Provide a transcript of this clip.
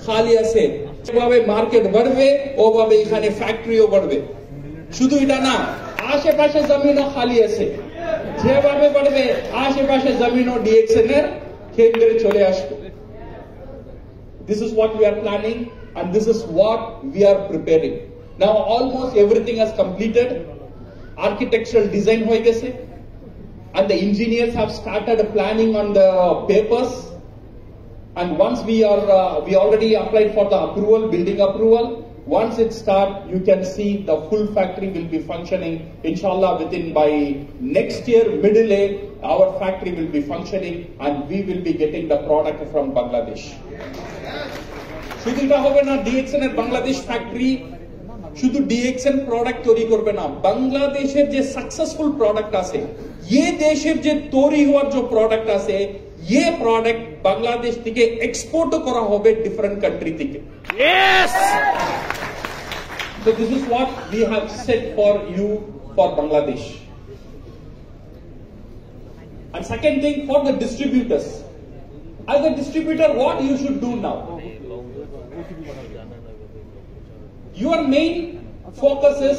খালি আছে যেভাবে মার্কেট বাড়বে ওভাবে এখানে ফ্যাক্টরিও বাড়বে শুধু এটা না আশেপাশে জমিনও খালি আছে যেভাবে বাড়বে আশেপাশে জমিনও DXN এর কেন্দ্রে চলে আসবে This is what we are planning and this is what we are preparing now almost everything has completed architectural design hoye geche and the engineers have started planning on the papers and once we already applied for the approval building approval once it starts you can see the full factory will be functioning inshallah within by next year middle our factory will be functioning and we will be getting the product from Bangladesh শুধু এটা হবে না DXN এর Bangladesh factory শুধু DXN product তৈরি করবে না বাংলাদেশের যে সাকসেসফুল প্রোডাক্ট আছে ये দেশের যে তৈরি হওয়ার যে প্রোডাক্ট আছে ये প্রোডাক্ট বাংলাদেশ থেকে এক্সপোর্ট করা হবে ডিফারেন্ট কান্ট্রি থেকে yes so this is what we have set for you for Bangladesh and second thing for the distributors as a distributor what you should do now your main focus is